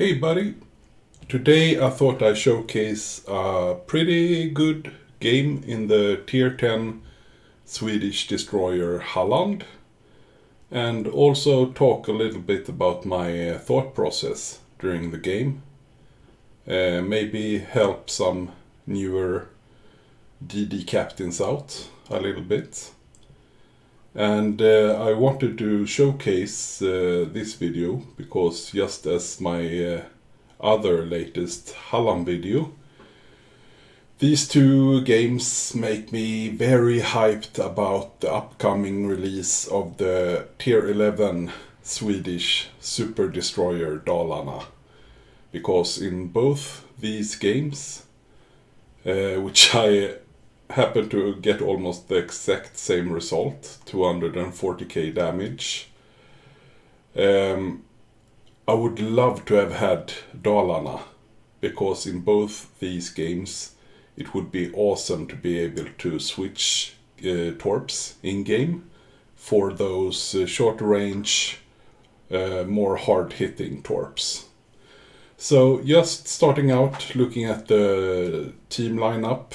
Hey buddy, today I thought I'd showcase a pretty good game in the tier 10 Swedish destroyer Halland and also talk a little bit about my thought process during the game. Maybe help some newer DD captains out a little bit. And I wanted to showcase this video because just as my other latest Halland video, these two games make me very hyped about the upcoming release of the tier 11 Swedish super destroyer Dalarna. Because in both these games, which I happen to get almost the exact same result, 240k damage. I would love to have had Dalarna, because in both these games it would be awesome to be able to switch torps in-game for those short range, more hard-hitting torps. So just starting out looking at the team lineup.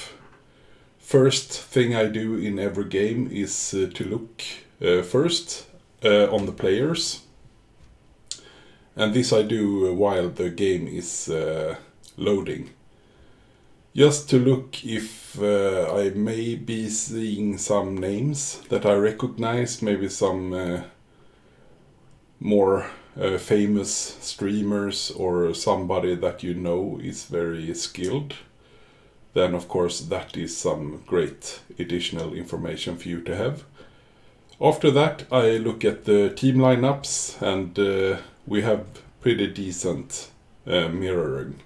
First thing I do in every game is to look first on the players. And this I do while the game is loading. Just to look if I may be seeing some names that I recognize, maybe some more famous streamers or somebody that you know is very skilled. Then of course that is some great additional information for you to have. After that I look at the team lineups and we have pretty decent mirroring.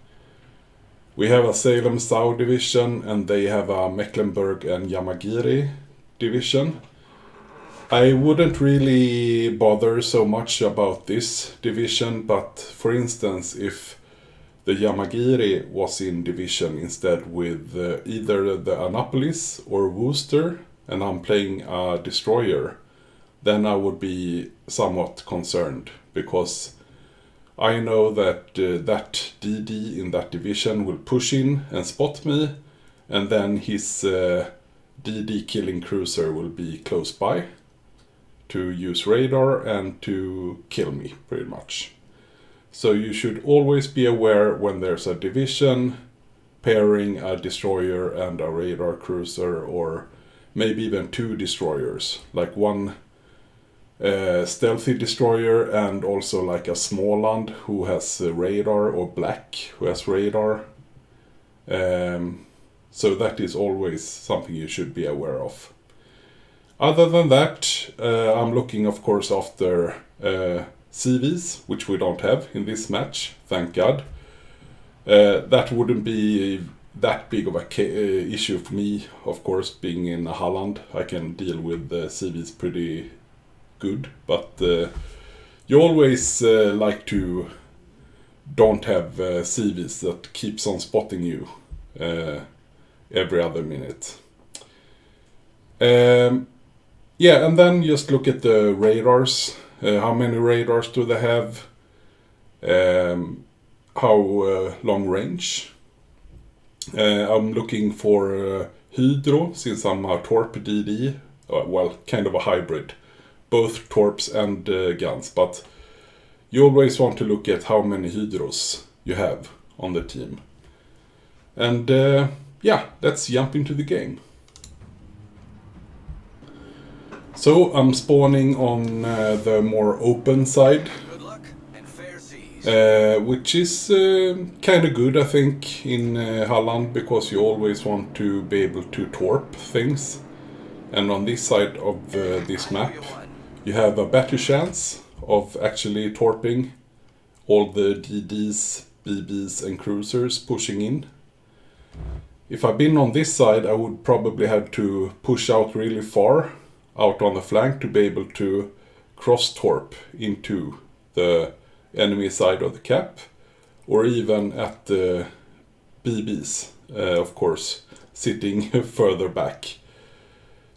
We have a Salem-Sau division and they have a Mecklenburg and Yamagiri division. I wouldn't really bother so much about this division, but for instance if the Yamagiri was in division instead with either the Annapolis or Worcester, and I'm playing a destroyer, then I would be somewhat concerned, because I know that that DD in that division will push in and spot me, and then his DD killing cruiser will be close by to use radar and to kill me, pretty much. So you should always be aware when there's a division pairing a destroyer and a radar cruiser, or maybe even two destroyers, like one stealthy destroyer and also like a Småland who has radar, or black who has radar. So that is always something you should be aware of. Other than that, I'm looking of course after CVs, which we don't have in this match, thank God. That wouldn't be that big of a issue for me, of course, being in Halland. I can deal with the CVs pretty good, but you always like to don't have CVs that keeps on spotting you every other minute. Yeah, and then just look at the radars. How many radars do they have? How long range? I'm looking for Hydro, since I'm a Torp DD. Well, kind of a hybrid. Both Torps and guns, but you always want to look at how many Hydros you have on the team. And yeah, let's jump into the game. So I'm spawning on the more open side, which is kind of good, I think, in Halland, because you always want to be able to torp things. And on this side of this map, you have a better chance of actually torping all the DDs, BBs and cruisers pushing in. If I'd been on this side, I would probably have to push out really far out on the flank to be able to cross-torp into the enemy side of the cap, or even at the BBs, of course, sitting further back.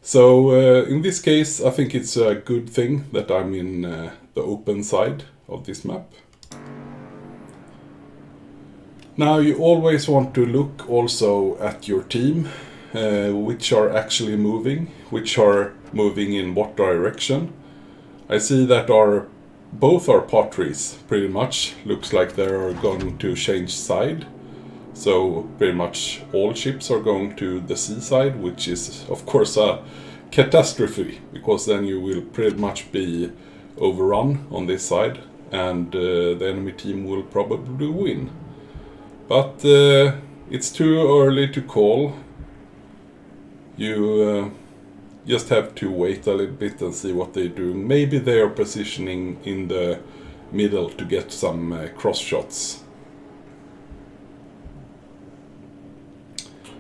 So in this case, I think it's a good thing that I'm in the open side of this map. Now you always want to look also at your team, which are actually moving, which are moving in what direction. I see that both our potteries pretty much looks like they're going to change side. So pretty much all ships are going to the seaside, which is of course a catastrophe, because then you will pretty much be overrun on this side, and the enemy team will probably win. But it's too early to call. You just have to wait a little bit and see what they're doing. Maybe they are positioning in the middle to get some cross shots.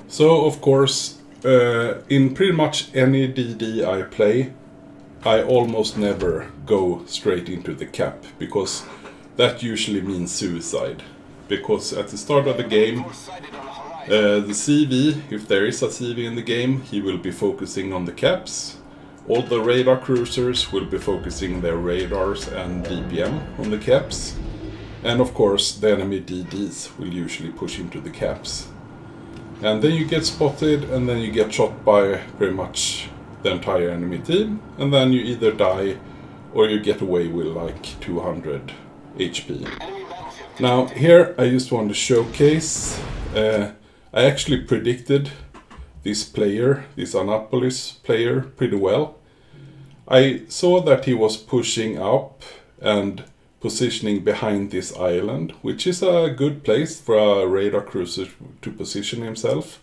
So of course, in pretty much any DD I play, I almost never go straight into the cap, because that usually means suicide. Because at the start of the game, the CV, if there is a CV in the game, he will be focusing on the caps. All the radar cruisers will be focusing their radars and DPM on the caps. And of course, the enemy DDs will usually push into the caps. And then you get spotted, and then you get shot by pretty much the entire enemy team, and then you either die or you get away with like 200 HP. Now here I just want to showcase, I actually predicted this player, this Annapolis player, pretty well. I saw that he was pushing up and positioning behind this island, which is a good place for a radar cruiser to position himself.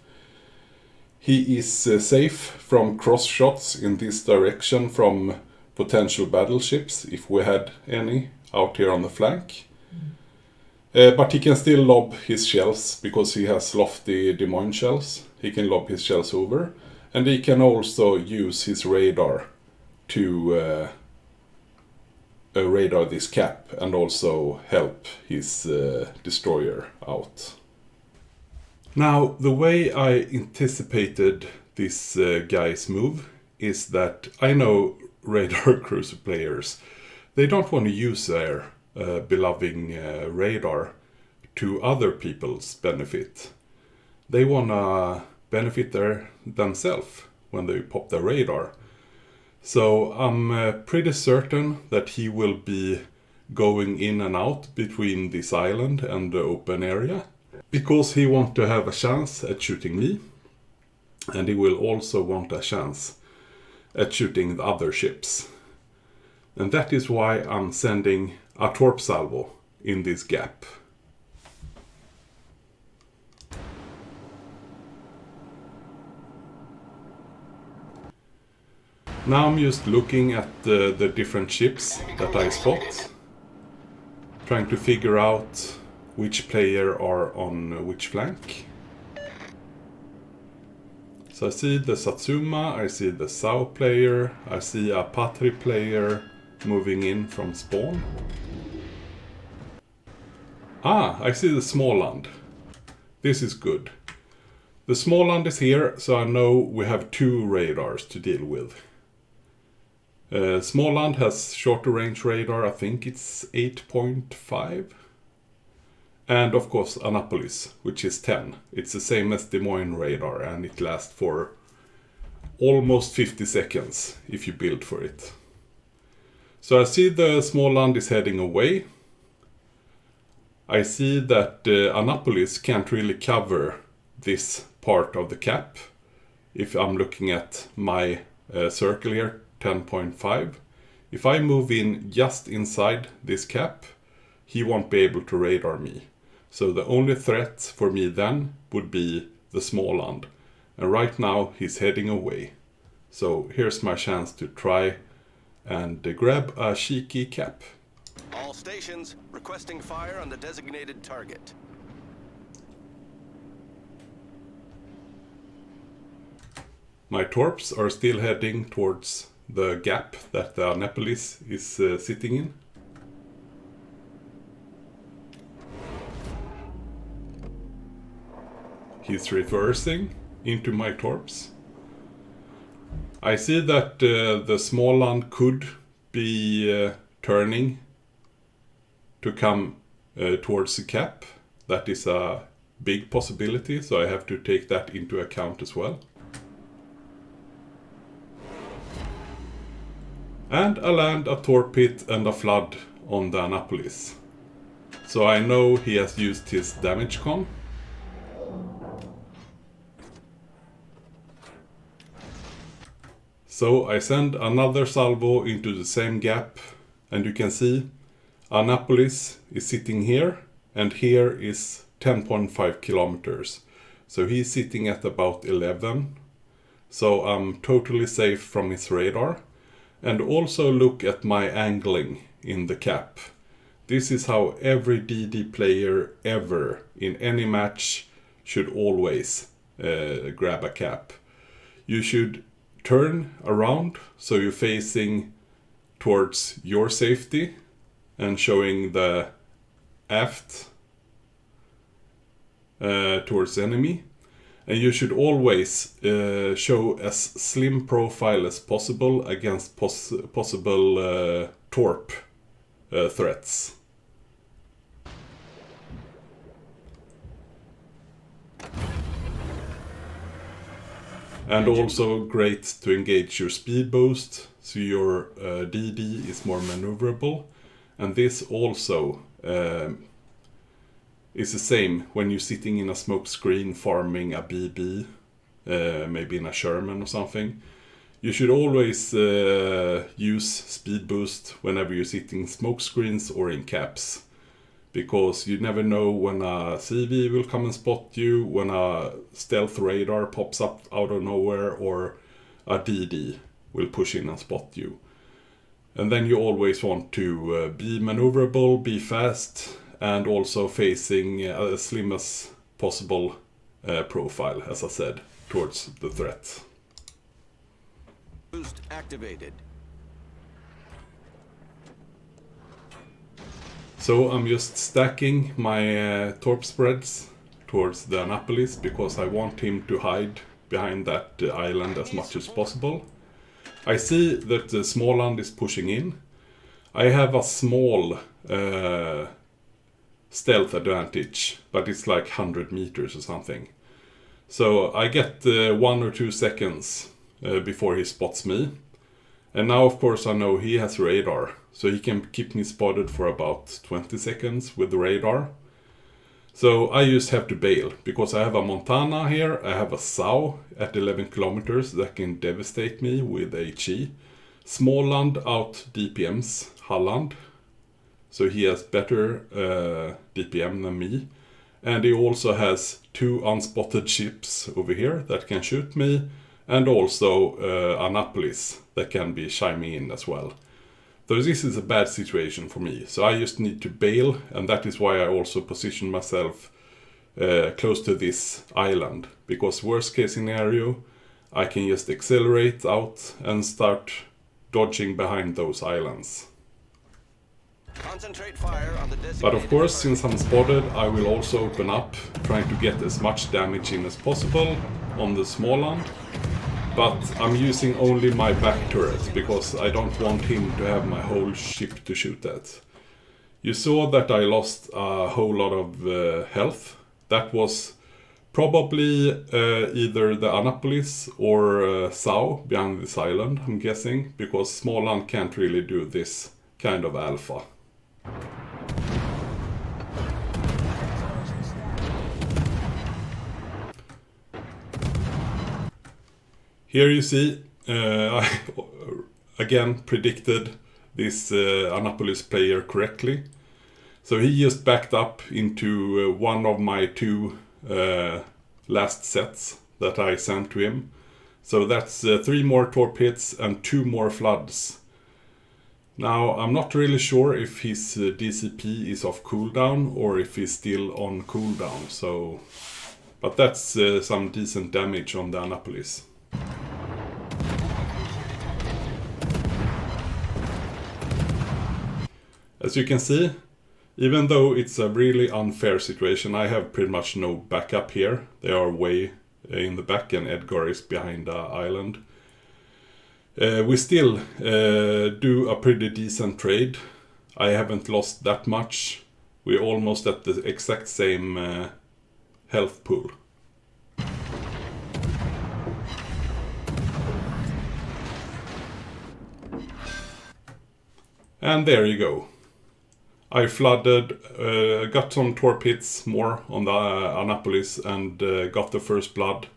He is safe from cross shots in this direction from potential battleships, if we had any out here on the flank. But he can still lob his shells, because he has lofty Des Moines shells. He can lob his shells over, and he can also use his radar to radar this cap and also help his destroyer out. Now, the way I anticipated this guy's move is that I know radar cruiser players, they don't want to use their beloved radar to other people's benefit. They want to benefit themselves when they pop their radar. So I'm pretty certain that he will be going in and out between this island and the open area, because he wants to have a chance at shooting me, and he will also want a chance at shooting the other ships. And that is why I'm sending a torp salvo in this gap. Now I'm just looking at the different ships that I spot, trying to figure out which player are on which flank. So I see the Satsuma, I see the Sao player, I see a Patri player moving in from spawn. Ah, I see the Småland. This is good. The Småland is here, so I know we have two radars to deal with. Småland has shorter range radar, I think it's 8.5. And of course Annapolis, which is 10. It's the same as Des Moines radar, and it lasts for almost 50 seconds if you build for it. So I see the Småland is heading away. I see that Annapolis can't really cover this part of the cap. If I'm looking at my circle here, 10.5. If I move in just inside this cap, he won't be able to radar me. So the only threat for me then would be the Småland. And right now he's heading away. So here's my chance to try and grab a cheeky cap. All stations requesting fire on the designated target. My torps are still heading towards the gap that the Annapolis is sitting in. He's reversing into my torps. I see that the Småland could be turning to come towards the cap. That is a big possibility, so I have to take that into account as well. And I land a torpid and a flood on the Annapolis. So I know he has used his damage con. So I send another salvo into the same gap, and you can see Annapolis is sitting here, and here is 10.5 kilometers. So he's sitting at about 11. So I'm totally safe from his radar. And also look at my angling in the cap. This is how every DD player ever in any match should always grab a cap. You should turn around so you're facing towards your safety and showing the aft towards enemy. And you should always show as slim profile as possible against possible torp threats. And also great to engage your speed boost, so your DD is more maneuverable. And this also is the same when you're sitting in a smoke screen farming a BB, maybe in a Sherman or something. You should always use speed boost whenever you're sitting smoke screens or in caps. Because you never know when a CV will come and spot you, when a stealth radar pops up out of nowhere, or a DD will push in and spot you. And then you always want to be maneuverable, be fast, and also facing as slim as possible profile, as I said, towards the threat. Boost activated. So I'm just stacking my torp spreads towards the Annapolis because I want him to hide behind that island as much as possible. I see that the Småland is pushing in. I have a small stealth advantage, but it's like 100 meters or something. So I get 1 or 2 seconds before he spots me. And now of course I know he has radar, so he can keep me spotted for about 20 seconds with the radar. So I just have to bail, because I have a Montana here, I have a SAU at 11 kilometers that can devastate me with HE. Småland out DPMs Halland, so he has better DPM than me. And he also has 2 unspotted ships over here that can shoot me, and also Annapolis that can be chiming in as well. So this is a bad situation for me, so I just need to bail, and that is why I also position myself close to this island, because worst case scenario I can just accelerate out and start dodging behind those islands. Concentrate fire on the designated But of course, since I'm spotted, I will also open up, trying to get as much damage in as possible on the Småland. But I'm using only my back turret, because I don't want him to have my whole ship to shoot at. You saw that I lost a whole lot of health. That was probably either the Annapolis or SAU behind this island, I'm guessing, because Småland can't really do this kind of alpha. Here you see, I again predicted this Annapolis player correctly. So he just backed up into one of my 2 last sets that I sent to him. So that's 3 more torp hits and 2 more floods. Now I'm not really sure if his DCP is off cooldown or if he's still on cooldown. So, but that's some decent damage on the Annapolis. As you can see, even though it's a really unfair situation, I have pretty much no backup here. They are way in the back and Edgar is behind the island. We still do a pretty decent trade. I haven't lost that much We're almost at the exact same health pool. And there you go. I flooded, got some torp hits more on the Annapolis and got the first blood.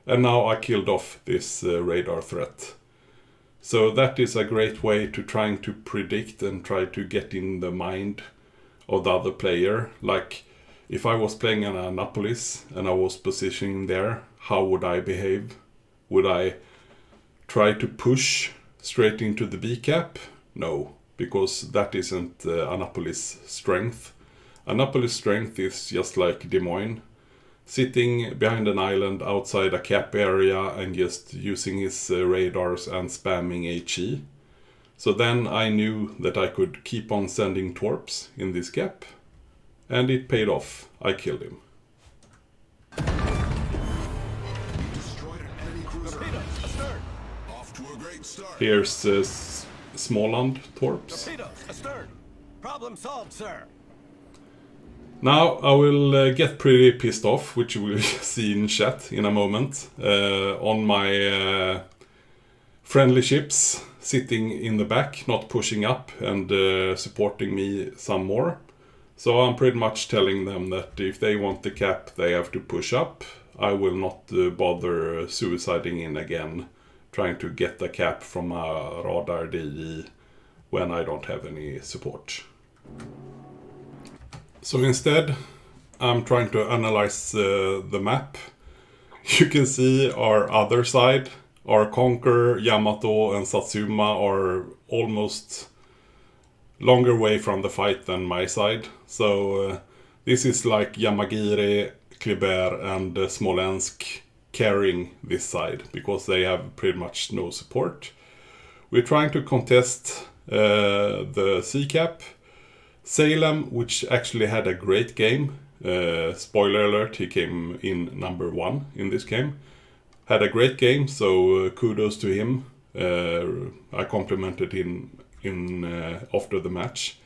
And now I killed off this radar threat. So that is a great way to trying to predict and try to get in the mind of the other player. Like, if I was playing an Annapolis and I was positioning there, how would I behave? Would I try to push straight into the B cap? No, because that isn't Annapolis' strength. Annapolis' strength is just like Des Moines, sitting behind an island outside a cap area and just using his radars and spamming HE. So then I knew that I could keep on sending torps in this gap, and it paid off. I killed him. Destroyed an enemy cruiser. Torpedoes astern. Off to a great start. Here's Småland torps. Torpedoes astern. Problem solved, sir. Now I will get pretty pissed off, which you will see in chat in a moment, on my friendly ships sitting in the back, not pushing up and supporting me some more. So I'm pretty much telling them that if they want the cap, they have to push up. I will not bother suiciding in again, trying to get the cap from a radar DE when I don't have any support. So instead, I'm trying to analyze the map. You can see our other side, our Conqueror, Yamato and Satsuma are almost longer way from the fight than my side. So this is like Yamagiri, Kleber and Smolensk carrying this side, because they have pretty much no support. We're trying to contest the C-cap. Salem, which actually had a great game, spoiler alert, he came in number 1 in this game, had a great game, so kudos to him. I complimented him after the match.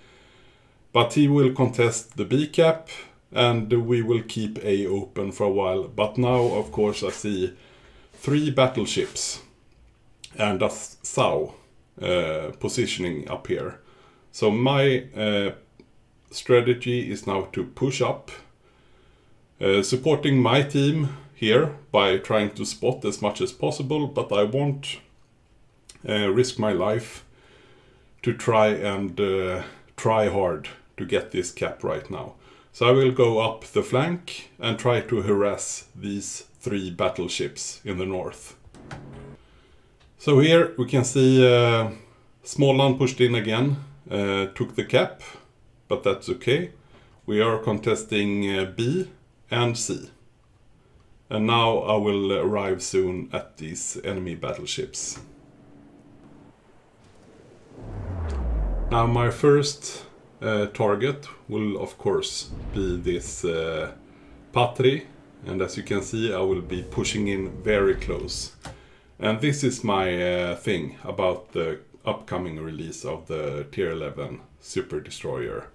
But he will contest the B cap, and we will keep A open for a while. But now, of course, I see 3 battleships and a SAO positioning up here. So my strategy is now to push up, supporting my team here by trying to spot as much as possible, but I won't risk my life to try and try hard to get this cap right now. So I will go up the flank and try to harass these 3 battleships in the north. So here we can see Småland pushed in again, took the cap, but that's okay. We are contesting B and C. And now I will arrive soon at these enemy battleships. Now my first target will of course be this Patri, and as you can see I will be pushing in very close. And this is my thing about the upcoming release of the Tier 11 Super Destroyer,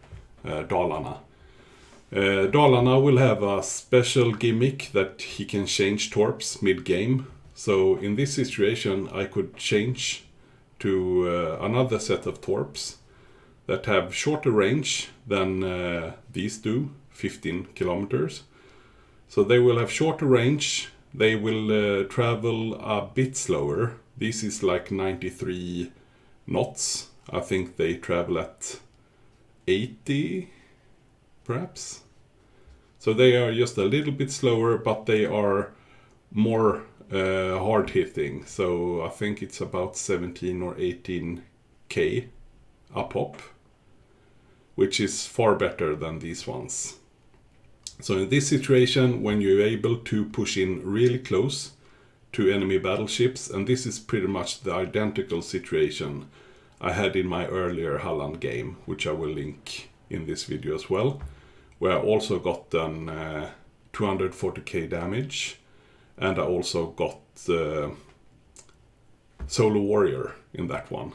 Dalarna. Dalarna will have a special gimmick that he can change torps mid-game. So in this situation I could change to another set of torps that have shorter range than these do, 15 kilometers. So they will have shorter range, they will travel a bit slower. This is like 93 knots. I think they travel at 80 perhaps. So they are just a little bit slower, but they are more hard hitting. So I think it's about 17 or 18k a pop, which is far better than these ones. So in this situation, when you're able to push in really close to enemy battleships, and this is pretty much the identical situation I had in my earlier Halland game, which I will link in this video as well, where I also got an 240k damage, and I also got Solo Warrior in that one.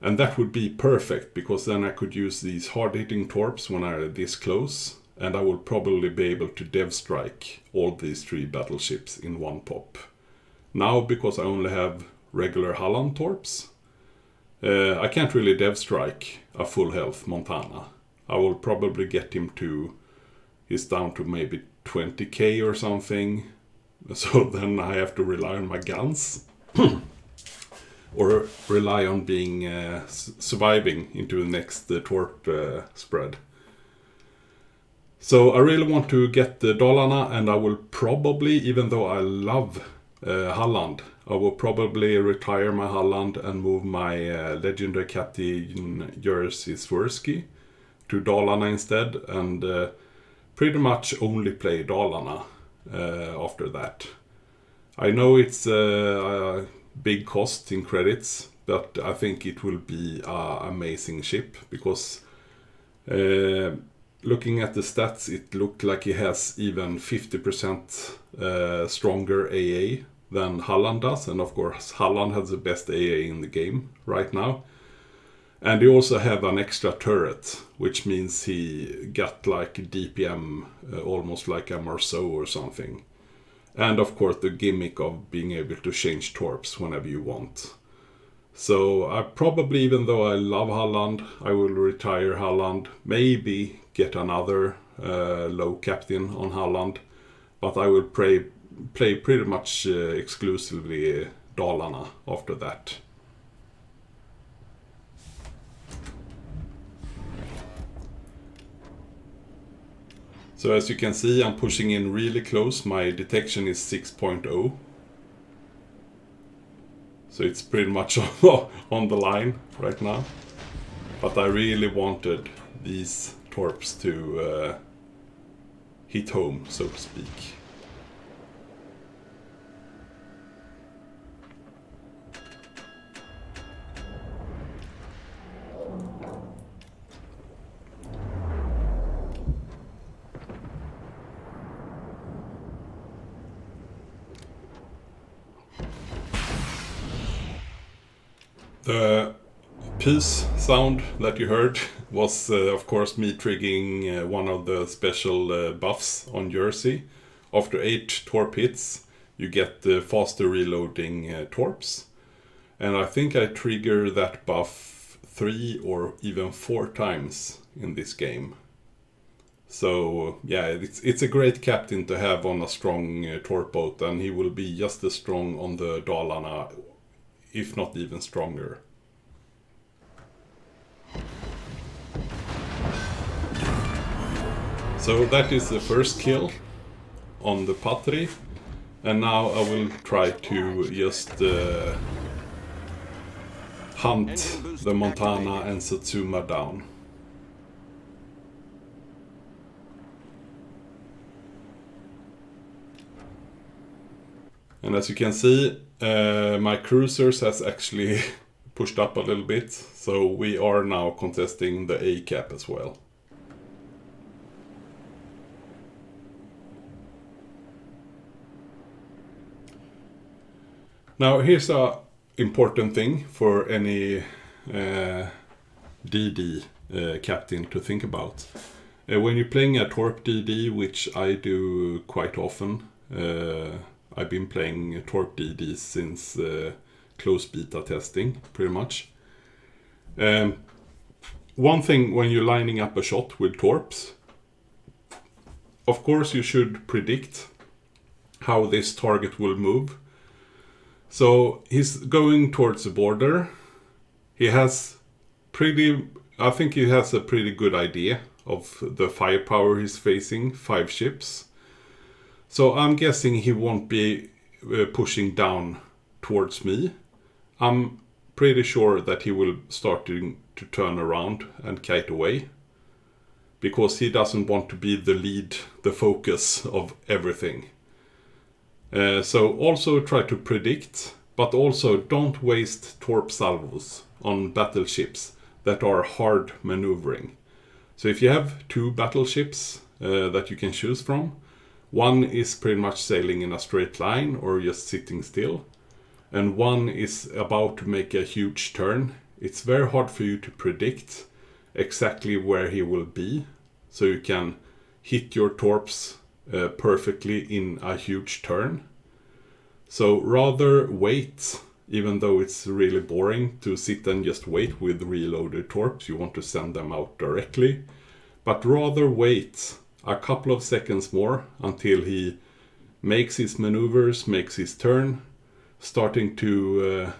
And that would be perfect, because then I could use these hard-hitting torps when I'm this close, and I will probably be able to dev strike all these 3 battleships in one pop. Now, because I only have regular Halland torps, I can't really dev strike a full health Montana. I will probably get him to, he's down to maybe 20k or something, so then I have to rely on my guns. Or rely on being surviving into the next torp spread. So I really want to get the Dalarna, and I will probably, even though I love Halland, I will probably retire my Halland and move my legendary captain Jerzy Swirsky to Dalarna instead, and pretty much only play Dalarna after that. I know it's big cost in credits, but I think it will be an amazing ship, because looking at the stats, it looked like he has even 50% stronger AA than Halland does, and of course Halland has the best AA in the game right now. And he also have an extra turret, which means he got like DPM almost like a Marceau or something. And of course the gimmick of being able to change torps whenever you want. So I probably, even though I love Halland, I will retire Halland, maybe get another low captain on Halland, but I will play pretty much exclusively Dalarna after that. So as you can see, I'm pushing in really close. My detection is 6.0. So it's pretty much on the line right now. But I really wanted these torps to hit home, so to speak. The peace sound that you heard was of course me triggering one of the special buffs on Jersey. After 8 torp hits you get the faster reloading torps, and I think I trigger that buff 3 or even 4 times in this game. So yeah, it's a great captain to have on a strong torp boat, and he will be just as strong on the Dalarna, if not even stronger. So that is the first kill on the Patri, and now I will try to just hunt the Montana and Satsuma down. And as you can see, my cruisers has actually pushed up a little bit, so we are now contesting the A cap as well. Now here's a important thing for any DD captain to think about. When you're playing a torp DD, which I do quite often, I've been playing torp DD since close beta testing, pretty much. One thing when you're lining up a shot with torps, of course you should predict how this target will move. So he's going towards the border. He has I think he has a pretty good idea of the firepower he's facing, 5 ships. So I'm guessing he won't be pushing down towards me. I'm pretty sure that he will start to turn around and kite away, because he doesn't want to be the lead, the focus of everything. So also try to predict, but also don't waste torp salvos on battleships that are hard maneuvering. So if you have 2 battleships that you can choose from, one is pretty much sailing in a straight line or just sitting still, and one is about to make a huge turn it's very hard for you to predict exactly where he will be, so you can hit your torps perfectly in a huge turn. So rather wait, even though it's really boring to sit and just wait with reloaded torps, you want to send them out directly, but rather wait a couple of seconds more until he makes his maneuvers, makes his turn, starting to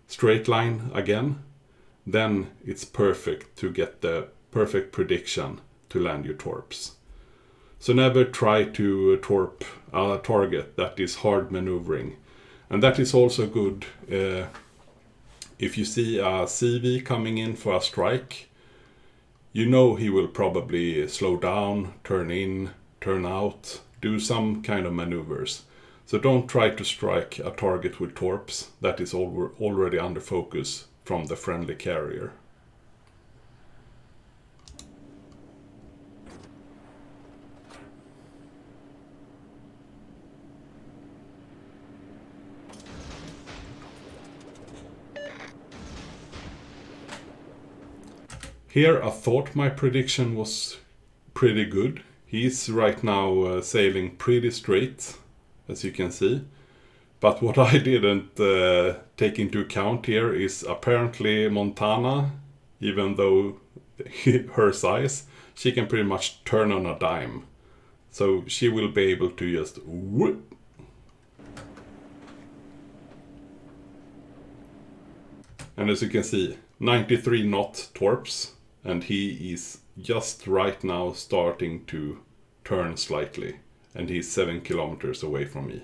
straight line again. Then it's perfect to get the perfect prediction to land your torps. So never try to torp a target that is hard maneuvering. And that is also good if you see a CV coming in for a strike. You know he will probably slow down, turn in, turn out, do some kind of maneuvers. So don't try to strike a target with torps that is already under focus from the friendly carrier. Here I thought my prediction was pretty good. He's right now sailing pretty straight, as you can see. But what I didn't take into account here is apparently Montana, even though her size, she can pretty much turn on a dime. So she will be able to just whoop. And as you can see, 93 knot torps, and he is just right now starting to turn slightly, and he's 7 kilometers away from me.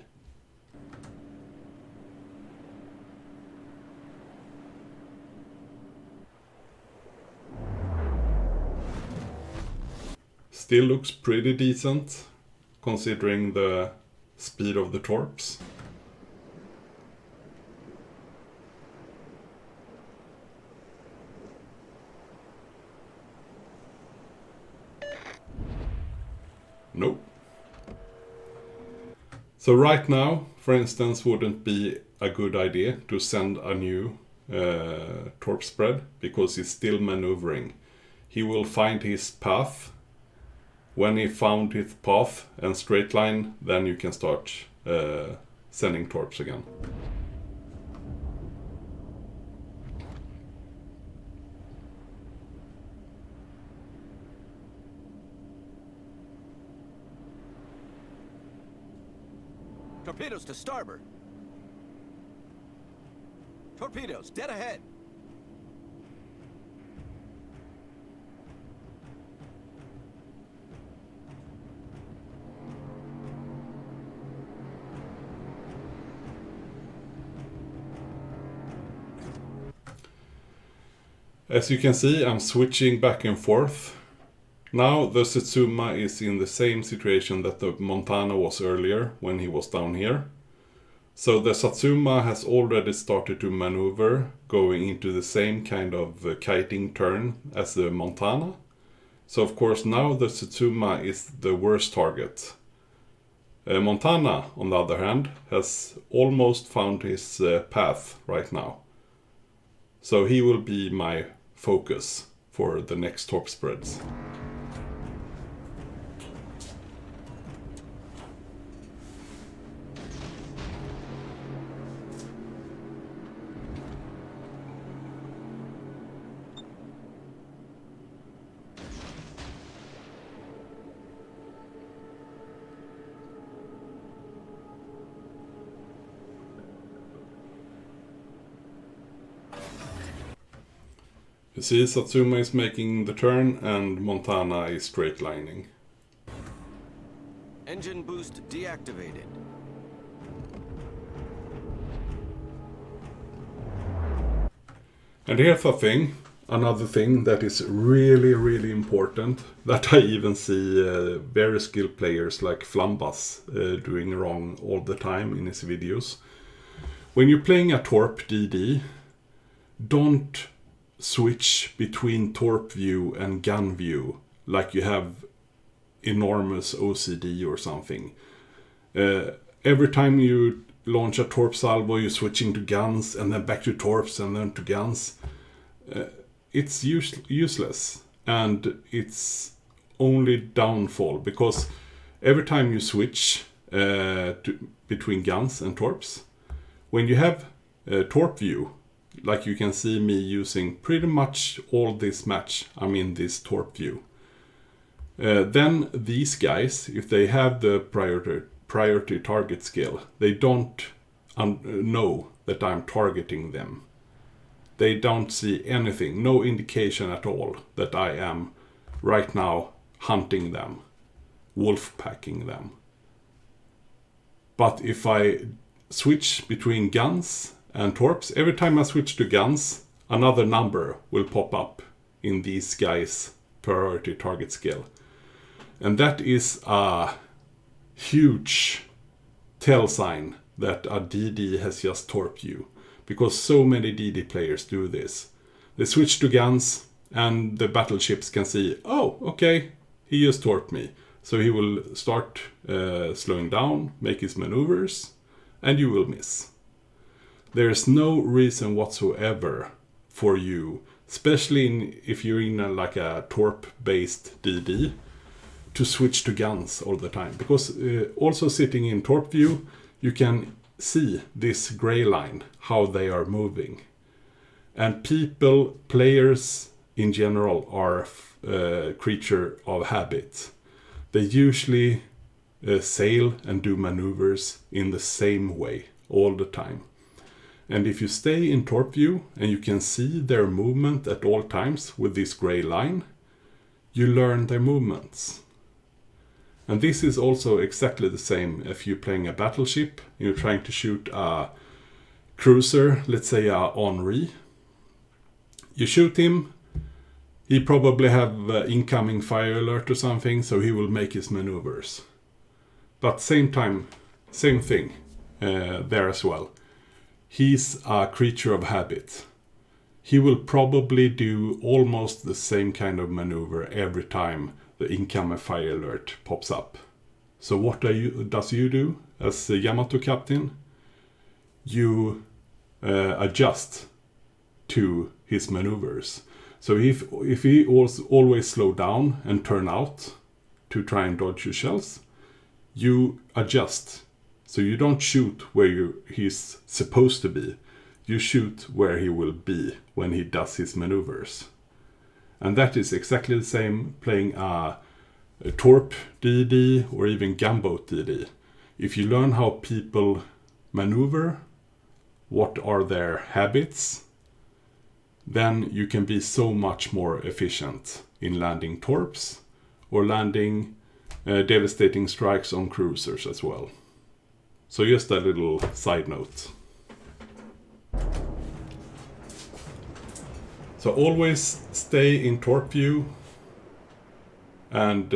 Still looks pretty decent, considering the speed of the torps. Nope. So right now, for instance, wouldn't be a good idea to send a new torp spread, because he's still maneuvering. He will find his path. When he found his path and straight line, then you can start sending torps again. Torpedoes to starboard. Torpedoes, dead ahead. As you can see, I'm switching back and forth. Now the Satsuma is in the same situation that the Montana was earlier when he was down here. So the Satsuma has already started to maneuver, going into the same kind of kiting turn as the Montana. So of course now the Satsuma is the worst target. Montana, on the other hand, has almost found his path right now. So he will be my focus for the next torp spreads. You see, Satsuma is making the turn and Montana is straight lining. Engine boost deactivated. And here's the thing, another thing that is really important, that I even see very skilled players like Flambas doing wrong all the time in his videos. When you're playing a Torp DD, don't switch between torp view and gun view like you have enormous OCD or something. Every time you launch a torp salvo, you're switching to guns and then back to torps and then to guns. it's useless, and it's only downfall, because every time you switch between guns and torps, when you have torp view, like you can see me using pretty much all this match, I'm in this torp view. Then these guys, if they have the priority target skill, they don't know that I'm targeting them. They don't see anything, no indication at all that I am right now hunting them, wolf packing them. But if I switch between guns and torps, every time I switch to guns, another number will pop up in these guys' priority target skill. And that is a huge tell sign that a DD has just torped you, because so many DD players do this. They switch to guns and the battleships can see, oh, okay, he just torped me. So he will start slowing down, make his maneuvers, and you will miss. There is no reason whatsoever for you, especially if you're in a torp-based DD, to switch to guns all the time. Because also sitting in torp view, you can see this gray line, how they are moving. And players in general are creature of habit. They usually sail and do maneuvers in the same way all the time. And if you stay in torp view and you can see their movement at all times with this gray line, you learn their movements. And this is also exactly the same if you're playing a battleship, you're trying to shoot a cruiser, let's say a Henri. You shoot him, he probably have incoming fire alert or something, so he will make his maneuvers. But same thing there as well. He's a creature of habit. He will probably do almost the same kind of maneuver every time the incoming fire alert pops up. So what does you do as a Yamato captain? You adjust to his maneuvers. So if he always slow down and turn out to try and dodge your shells, you adjust. So you don't shoot where he's supposed to be. You shoot where he will be when he does his maneuvers. And that is exactly the same playing a torp DD or even gunboat DD. If you learn how people maneuver, what are their habits, then you can be so much more efficient in landing torps or landing devastating strikes on cruisers as well. So just a little side note. So always stay in torp view, and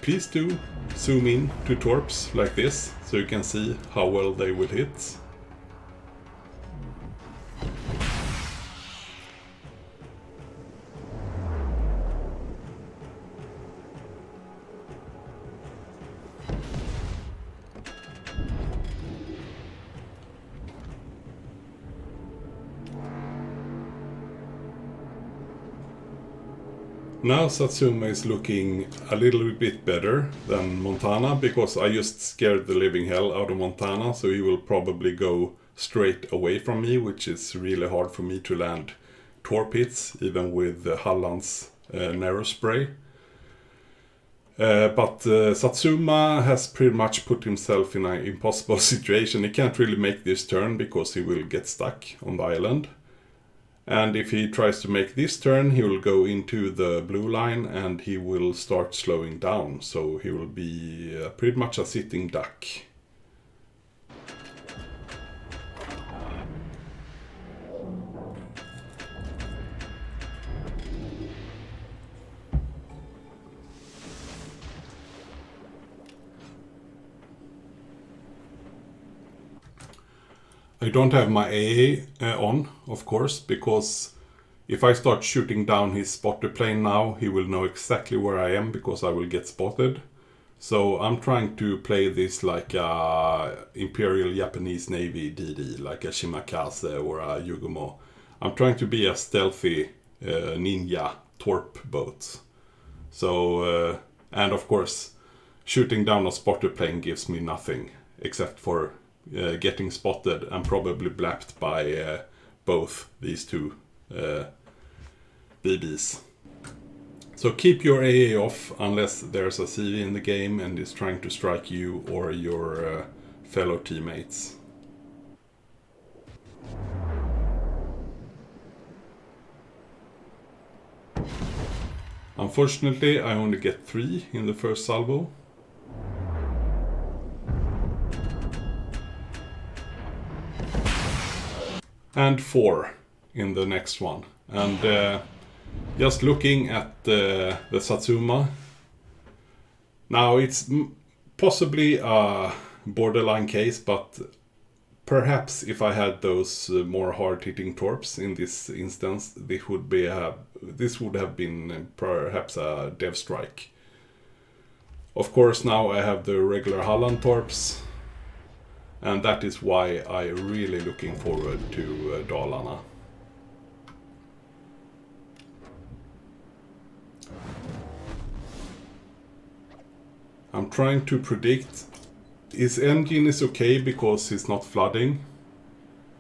please do zoom in to torps like this so you can see how well they will hit. Now Satsuma is looking a little bit better than Montana, because I just scared the living hell out of Montana, so he will probably go straight away from me, which is really hard for me to land torp hits, even with Halland's narrow spray. But Satsuma has pretty much put himself in an impossible situation. He can't really make this turn because he will get stuck on the island. And if he tries to make this turn, he will go into the blue line and he will start slowing down. So he will be pretty much a sitting duck. I don't have my AA on, of course, because if I start shooting down his spotter plane now, he will know exactly where I am because I will get spotted. So I'm trying to play this like a Imperial Japanese Navy DD, like a Shimakaze or a Yugumo. I'm trying to be as stealthy ninja torp boats. So, and of course, shooting down a spotter plane gives me nothing except for getting spotted and probably blapped by both these two BBs. So keep your AA off unless there's a CV in the game and is trying to strike you or your fellow teammates. Unfortunately, I only get 3 in the first salvo. And 4 in the next one. And just looking at the Satsuma. Now it's possibly a borderline case, but perhaps if I had those more hard-hitting torps in this instance, this would have been perhaps a dev strike. Of course, now I have the regular Halland torps, and that is why I'm really looking forward to Dalarna. I'm trying to predict. His engine is okay because he's not flooding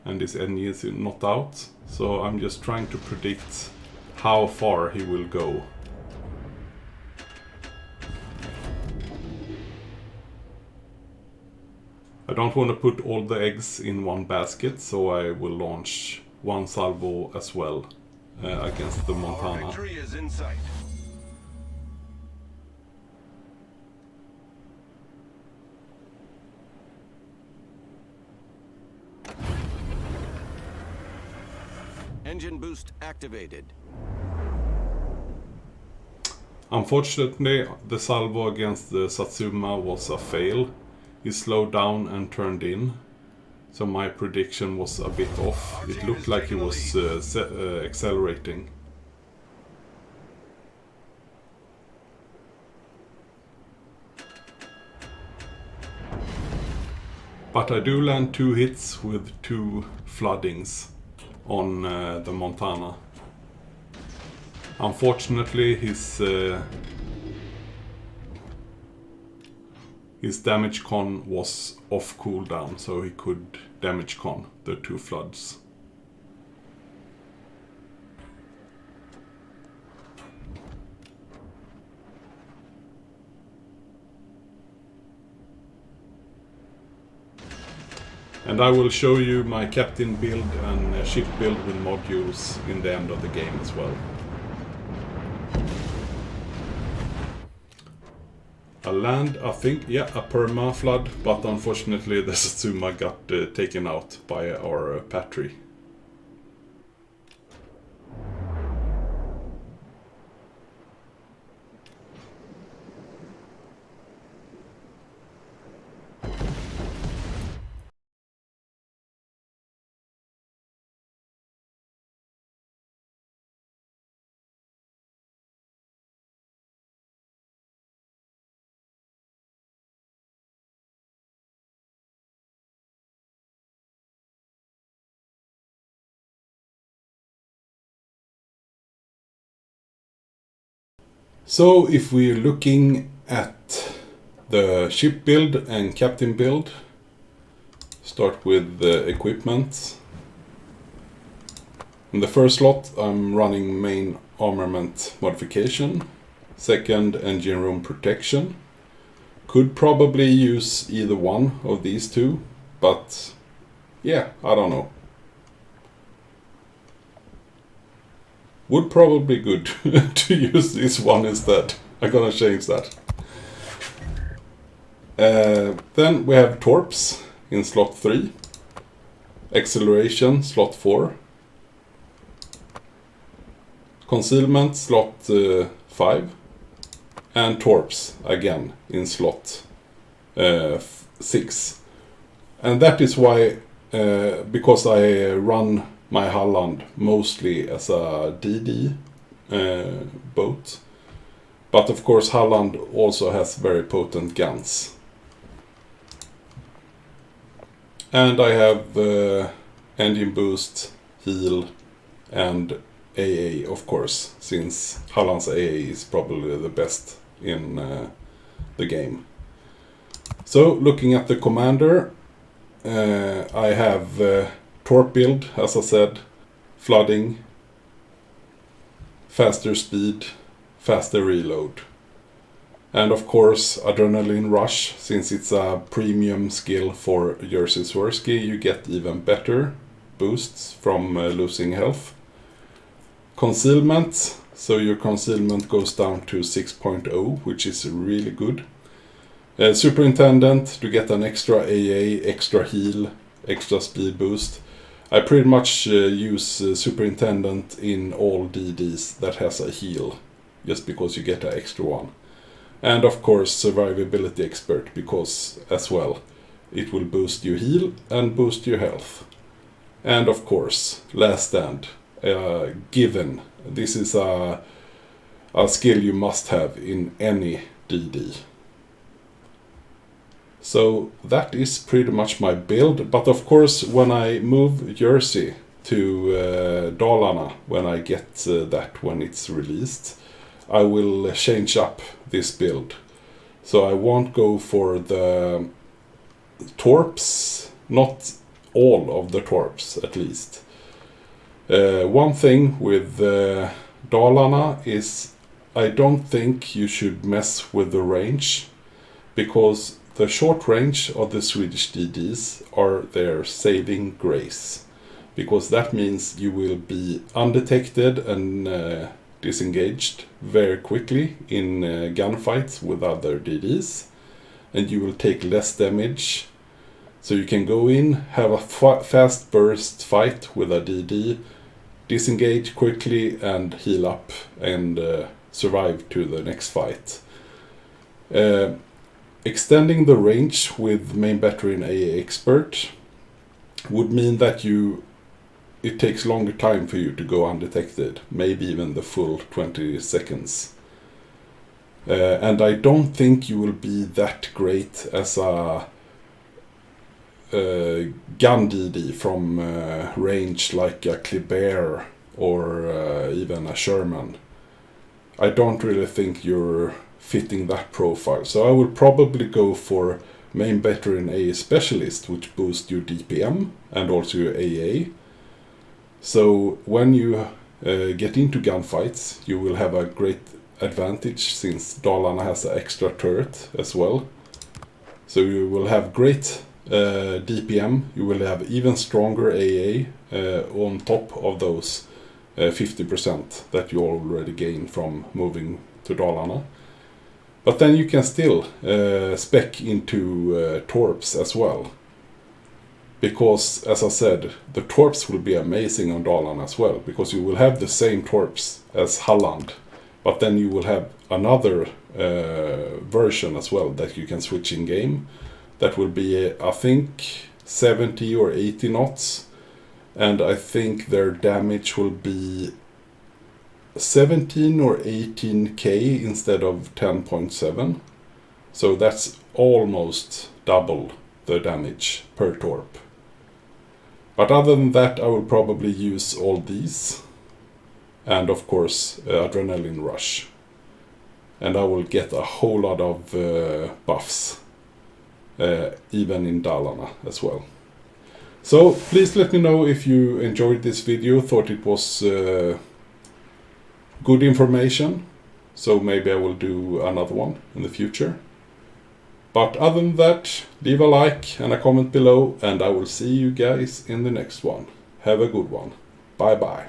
and his engine is not out. So I'm just trying to predict how far he will go. I don't want to put all the eggs in one basket, so I will launch one salvo as well against the Montana. Our victory is in sight. Engine boost activated. Unfortunately, the salvo against the Satsuma was a fail. He slowed down and turned in, so my prediction was a bit off. It looked like he was accelerating. But I do land 2 hits with 2 floodings on the Montana. Unfortunately, his damage con was off cooldown, so he could damage con the 2 floods. And I will show you my captain build and ship build with modules in the end of the game as well. A land, I think, yeah, a perma flood, but unfortunately the Satsuma got taken out by our Patry. So if we're looking at the ship build and captain build, start with the equipment. In the first slot I'm running main armament modification, second engine room protection. Could probably use either one of these two, but yeah, I don't know. Would probably be good to use this one instead. I'm gonna change that. Then we have torps in slot 3, acceleration slot 4, concealment slot 5, and torps again in slot 6. And that is why, because I run my Halland mostly as a DD boat. But of course Halland also has very potent guns. And I have engine boost, heal, and AA, of course, since Halland's AA is probably the best in the game. So, looking at the commander, I have torp build, as I said, flooding, faster speed, faster reload. And of course, adrenaline rush, since it's a premium skill for Jerzy Swirsky, you get even better boosts from losing health. Concealment, so your concealment goes down to 6.0, which is really good. Superintendent, to get an extra AA, extra heal, extra speed boost. I pretty much use Superintendent in all DDs that has a heal, just because you get an extra one. And of course Survivability Expert, because as well it will boost your heal and boost your health. And of course Last Stand, given. This is a skill you must have in any DD. So that is pretty much my build, but of course when I move Jersey to Dalarna, when I get that when it's released, I will change up this build. So I won't go for the torps, not all of the torps at least. One thing with Dalarna is I don't think you should mess with the range, because the short range of the Swedish DDs are their saving grace, because that means you will be undetected and disengaged very quickly in gunfights with other DDs, and you will take less damage. So you can go in, have a fast burst fight with a DD, disengage quickly and heal up and survive to the next fight. Extending the range with main battery and AA expert would mean that it takes longer time for you to go undetected, maybe even the full 20 seconds. And I don't think you will be that great as a gun DD from range like a Kleber or even a Sherman. I don't really think you're fitting that profile. So I will probably go for main battery and AA specialist, which boosts your DPM and also your AA. So when you get into gunfights, you will have a great advantage, since Dalarna has an extra turret as well. So you will have great DPM, you will have even stronger AA on top of those 50% that you already gain from moving to Dalarna. But then you can still spec into torps as well. Because, as I said, the torps will be amazing on Dalarna as well, because you will have the same torps as Halland, but then you will have another version as well that you can switch in game. That will be, I think, 70 or 80 knots, and I think their damage will be 17 or 18k instead of 10.7. So that's almost double the damage per torp. But other than that, I will probably use all these. And of course, Adrenaline Rush. And I will get a whole lot of buffs. Even in Dalarna as well. So please let me know if you enjoyed this video, thought it was good information. So maybe I will do another one in the future. But other than that, leave a like and a comment below, and I will see you guys in the next one. Have a good one. Bye bye.